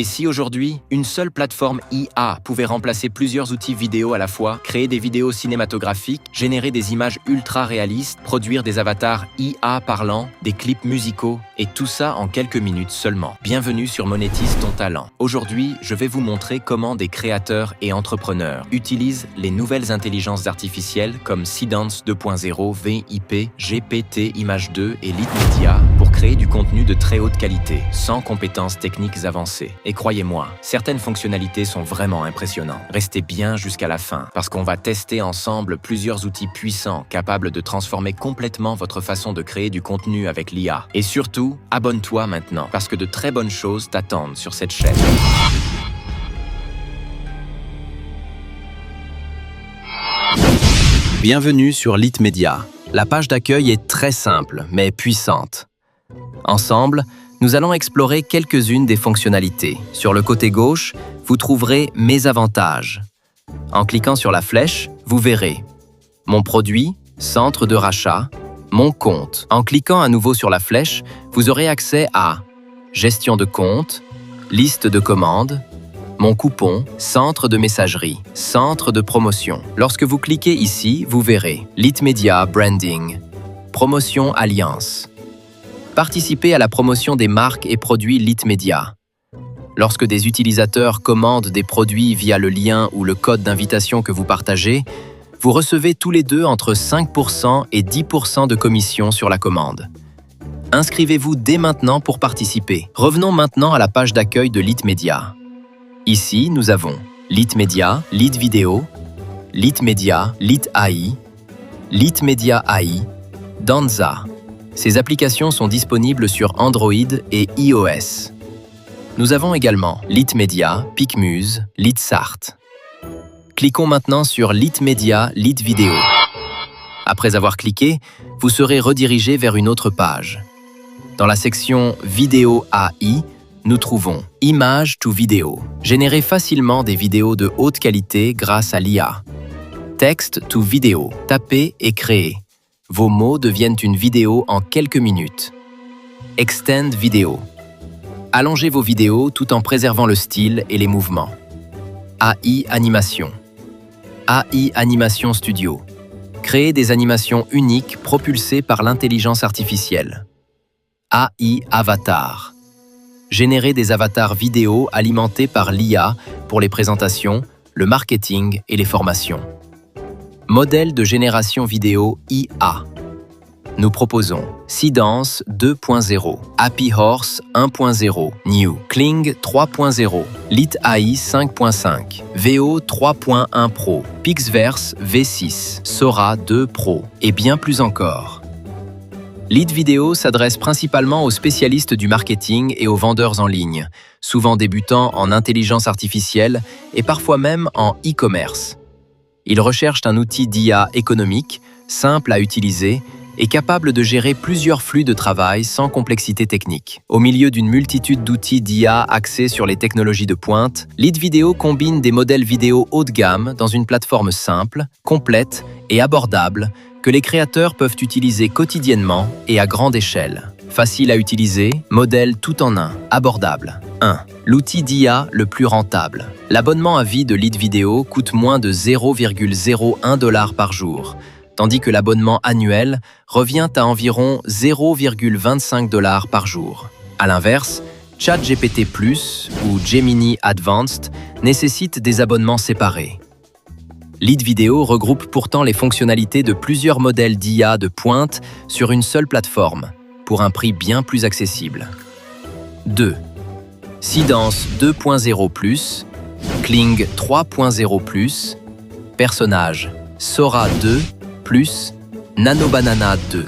Et si aujourd'hui, une seule plateforme IA pouvait remplacer plusieurs outils vidéo à la fois, créer des vidéos cinématographiques, générer des images ultra réalistes, produire des avatars IA parlants, des clips musicaux, et tout ça en quelques minutes seulement. Bienvenue sur Monétise ton talent. Aujourd'hui, je vais vous montrer comment des créateurs et entrepreneurs utilisent les nouvelles intelligences artificielles comme Seedance 2.0, VIP, GPT, Image 2 et Litmedia pour créer du contenu de très haute qualité, sans compétences techniques avancées. Et croyez-moi, certaines fonctionnalités sont vraiment impressionnantes. Restez bien jusqu'à la fin, parce qu'on va tester ensemble plusieurs outils puissants capables de transformer complètement votre façon de créer du contenu avec l'IA. Et surtout, abonne-toi maintenant, parce que de très bonnes choses t'attendent sur cette chaîne. Bienvenue sur Litmedia. La page d'accueil est très simple, mais puissante. Ensemble, nous allons explorer quelques-unes des fonctionnalités. Sur le côté gauche, vous trouverez « Mes avantages ». En cliquant sur la flèche, vous verrez « Mon produit »,« Centre de rachat »,« Mon compte ». En cliquant à nouveau sur la flèche, vous aurez accès à « Gestion de compte »,« Liste de commandes »,« Mon coupon »,« Centre de messagerie »,« Centre de promotion ». Lorsque vous cliquez ici, vous verrez « Litmedia Branding »,« Promotion Alliance ». Participez à la promotion des marques et produits Litmedia. Lorsque des utilisateurs commandent des produits via le lien ou le code d'invitation que vous partagez, vous recevez tous les deux entre 5% et 10% de commission sur la commande. Inscrivez-vous dès maintenant pour participer. Revenons maintenant à la page d'accueil de Litmedia. Ici, nous avons Litmedia, Litvideo, Litmedia, LitAI, Litmedia AI, Danza. Ces applications sont disponibles sur Android et iOS. Nous avons également Litmedia, Picmuse, Litsart. Cliquons maintenant sur Litmedia, Litvideo. Après avoir cliqué, vous serez redirigé vers une autre page. Dans la section Vidéo AI, nous trouvons Image to Vidéo. Générez facilement des vidéos de haute qualité grâce à l'IA. Text to Vidéo. Tapez et créez. Vos mots deviennent une vidéo en quelques minutes. Extend Vidéo. Allongez vos vidéos tout en préservant le style et les mouvements. AI Animation. AI Animation Studio. Créez des animations uniques propulsées par l'intelligence artificielle. AI Avatar. Générez des avatars vidéo alimentés par l'IA pour les présentations, le marketing et les formations. Modèle de génération vidéo IA. Nous proposons Seedance 2.0, Happy Horse 1.0, New, Kling 3.0, LitAI 5.5, VO 3.1 Pro, Pixverse V6, Sora 2 Pro et bien plus encore. Litvideo s'adresse principalement aux spécialistes du marketing et aux vendeurs en ligne, souvent débutants en intelligence artificielle et parfois même en e-commerce. Ils recherchent un outil d'IA économique, simple à utiliser et capable de gérer plusieurs flux de travail sans complexité technique. Au milieu d'une multitude d'outils d'IA axés sur les technologies de pointe, Litvideo combine des modèles vidéo haut de gamme dans une plateforme simple, complète et abordable que les créateurs peuvent utiliser quotidiennement et à grande échelle. Facile à utiliser, modèle tout en un, abordable. 1. L'outil d'IA le plus rentable. L'abonnement à vie de Litvideo coûte moins de 0,01 $ par jour, tandis que l'abonnement annuel revient à environ 0,25 $ par jour. À l'inverse, ChatGPT Plus ou Gemini Advanced nécessitent des abonnements séparés. Litvideo regroupe pourtant les fonctionnalités de plusieurs modèles d'IA de pointe sur une seule plateforme, pour un prix bien plus accessible. 2. Seedance 2.0+, Kling 3.0+, Personnage Sora 2+, Nanobanana 2.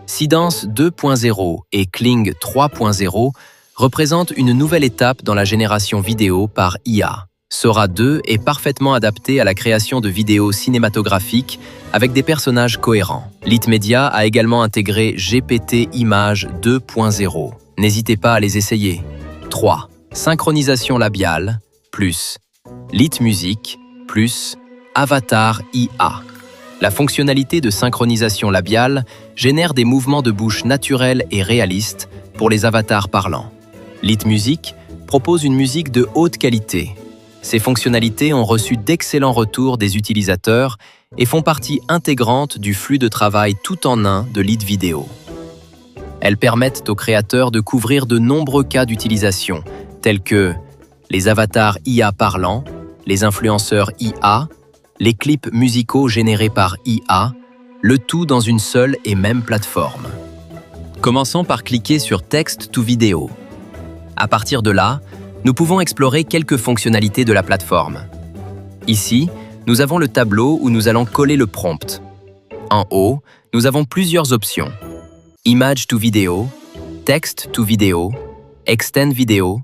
Seedance 2.0 et Kling 3.0 représentent une nouvelle étape dans la génération vidéo par IA. Sora 2 est parfaitement adapté à la création de vidéos cinématographiques avec des personnages cohérents. Litmedia a également intégré GPT Image 2.0. N'hésitez pas à les essayer. 3. Synchronisation labiale, plus Litmusic, plus Avatar IA. La fonctionnalité de synchronisation labiale génère des mouvements de bouche naturels et réalistes pour les avatars parlants. Litmusic propose une musique de haute qualité. Ces fonctionnalités ont reçu d'excellents retours des utilisateurs et font partie intégrante du flux de travail tout en un de Lead Video. Elles permettent aux créateurs de couvrir de nombreux cas d'utilisation, tels que les avatars IA parlants, les influenceurs IA, les clips musicaux générés par IA, le tout dans une seule et même plateforme. Commençons par cliquer sur Text to Video. À partir de là, nous pouvons explorer quelques fonctionnalités de la plateforme. Ici, nous avons le tableau où nous allons coller le prompt. En haut, nous avons plusieurs options. Image to Video, Text to Video, Extend Video,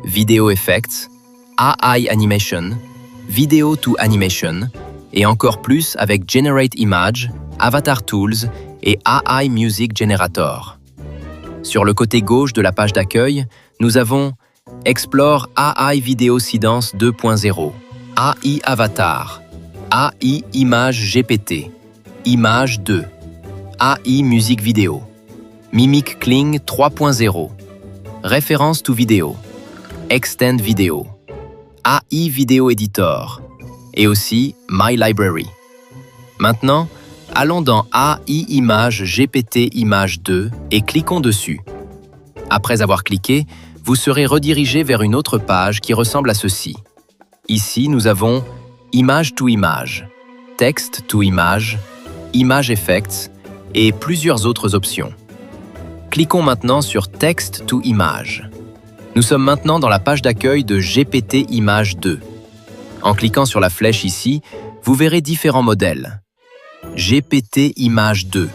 Video Effects, AI Animation, Video to Animation, et encore plus avec Generate Image, Avatar Tools et AI Music Generator. Sur le côté gauche de la page d'accueil, nous avons Explore AI Video Seedance 2.0, AI Avatar, AI Image GPT, Image 2, AI Music Video, Mimic Kling 3.0, Reference to Video, Extend Video, AI Video Editor et aussi My Library. Maintenant, allons dans AI Image GPT Image 2 et cliquons dessus. Après avoir cliqué, vous serez redirigé vers une autre page qui ressemble à ceci. Ici, nous avons Image to Image, Text to Image, Image Effects et plusieurs autres options. Cliquons maintenant sur Text to Image. Nous sommes maintenant dans la page d'accueil de GPT Image 2. En cliquant sur la flèche ici, vous verrez différents modèles. GPT Image 2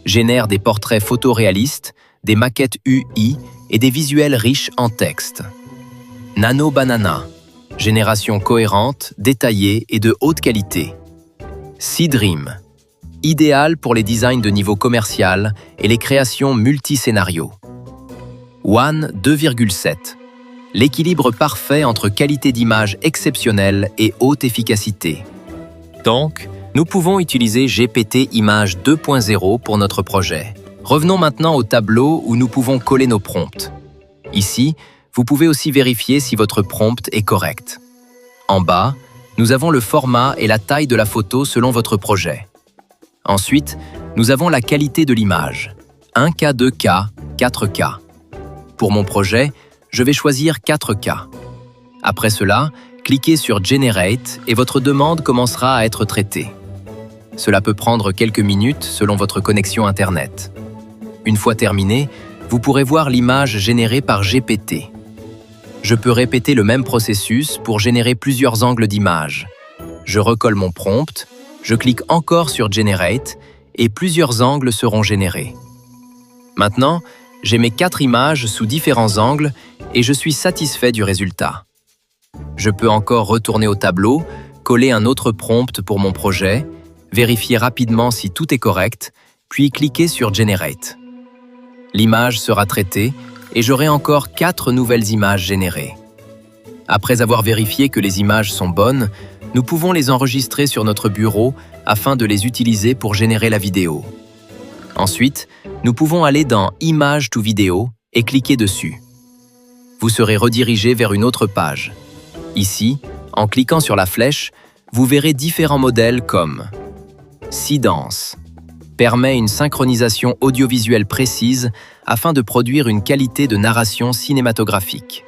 génère des portraits photoréalistes, des maquettes UI et des visuels riches en texte. Nano Banana, génération cohérente, détaillée et de haute qualité. Seedream, idéal pour les designs de niveau commercial et les créations multiscénarios. One 2.7, l'équilibre parfait entre qualité d'image exceptionnelle et haute efficacité. Donc, nous pouvons utiliser GPT Image 2.0 pour notre projet. Revenons maintenant au tableau où nous pouvons coller nos prompts. Ici, vous pouvez aussi vérifier si votre prompt est correct. En bas, nous avons le format et la taille de la photo selon votre projet. Ensuite, nous avons la qualité de l'image. 1K, 2K, 4K. Pour mon projet, je vais choisir 4K. Après cela, cliquez sur Generate et votre demande commencera à être traitée. Cela peut prendre quelques minutes selon votre connexion Internet. Une fois terminé, vous pourrez voir l'image générée par GPT. Je peux répéter le même processus pour générer plusieurs angles d'image. Je recolle mon prompt, je clique encore sur Generate et plusieurs angles seront générés. Maintenant, j'ai mes 4 images sous différents angles et je suis satisfait du résultat. Je peux encore retourner au tableau, coller un autre prompt pour mon projet, vérifier rapidement si tout est correct, puis cliquer sur Generate. L'image sera traitée et j'aurai encore 4 nouvelles images générées. Après avoir vérifié que les images sont bonnes, nous pouvons les enregistrer sur notre bureau afin de les utiliser pour générer la vidéo. Ensuite, nous pouvons aller dans Image to Video et cliquer dessus. Vous serez redirigé vers une autre page. Ici, en cliquant sur la flèche, vous verrez différents modèles comme Seedance, permet une synchronisation audiovisuelle précise afin de produire une qualité de narration cinématographique.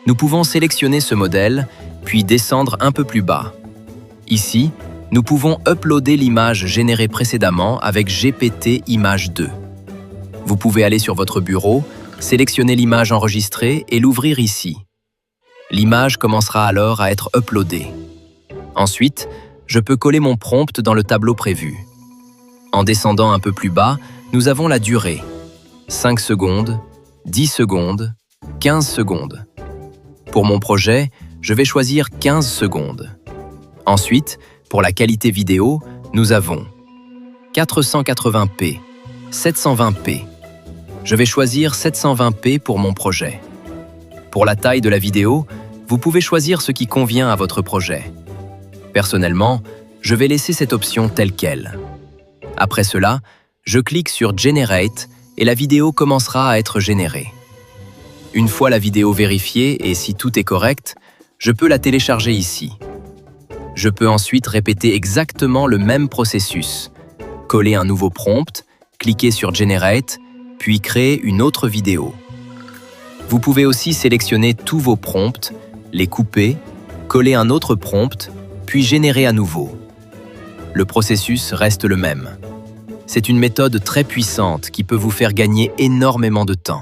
Nous pouvons sélectionner ce modèle, puis descendre un peu plus bas. Ici, nous pouvons uploader l'image générée précédemment avec GPT Image 2. Vous pouvez aller sur votre bureau, sélectionner l'image enregistrée et l'ouvrir ici. L'image commencera alors à être uploadée. Ensuite, je peux coller mon prompt dans le tableau prévu. En descendant un peu plus bas, nous avons la durée. 5 secondes, 10 secondes, 15 secondes. Pour mon projet, je vais choisir 15 secondes. Ensuite, pour la qualité vidéo, nous avons 480p, 720p. Je vais choisir 720p pour mon projet. Pour la taille de la vidéo, vous pouvez choisir ce qui convient à votre projet. Personnellement, je vais laisser cette option telle quelle. Après cela, je clique sur Generate et la vidéo commencera à être générée. Une fois la vidéo vérifiée et si tout est correct, je peux la télécharger ici. Je peux ensuite répéter exactement le même processus. Coller un nouveau prompt, cliquer sur Generate, puis créer une autre vidéo. Vous pouvez aussi sélectionner tous vos prompts, les couper, coller un autre prompt, puis générer à nouveau. Le processus reste le même. C'est une méthode très puissante qui peut vous faire gagner énormément de temps.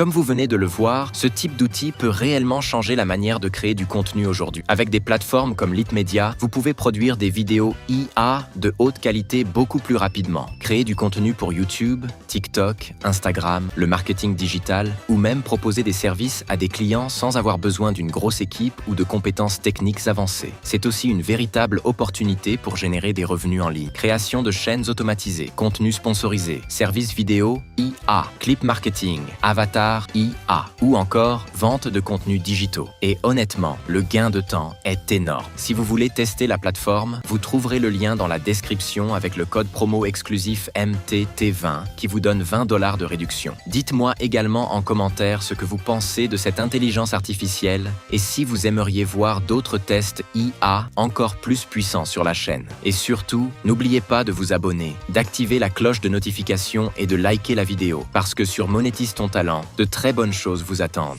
Comme vous venez de le voir, ce type d'outil peut réellement changer la manière de créer du contenu aujourd'hui. Avec des plateformes comme Litmedia, vous pouvez produire des vidéos IA de haute qualité beaucoup plus rapidement. Créer du contenu pour YouTube, TikTok, Instagram, le marketing digital ou même proposer des services à des clients sans avoir besoin d'une grosse équipe ou de compétences techniques avancées. C'est aussi une véritable opportunité pour générer des revenus en ligne. Création de chaînes automatisées, contenu sponsorisé, services vidéo IA, clip marketing, avatar IA ou encore vente de contenus digitaux. Et honnêtement, le gain de temps est énorme. Si vous voulez tester la plateforme, vous trouverez le lien dans la description avec le code promo exclusif MTT20 qui vous donne 20 $ de réduction. Dites-moi également en commentaire ce que vous pensez de cette intelligence artificielle et si vous aimeriez voir d'autres tests IA encore plus puissants sur la chaîne. Et surtout, n'oubliez pas de vous abonner, d'activer la cloche de notification et de liker la vidéo parce que sur Monétise ton talent, de très bonnes choses vous attendent.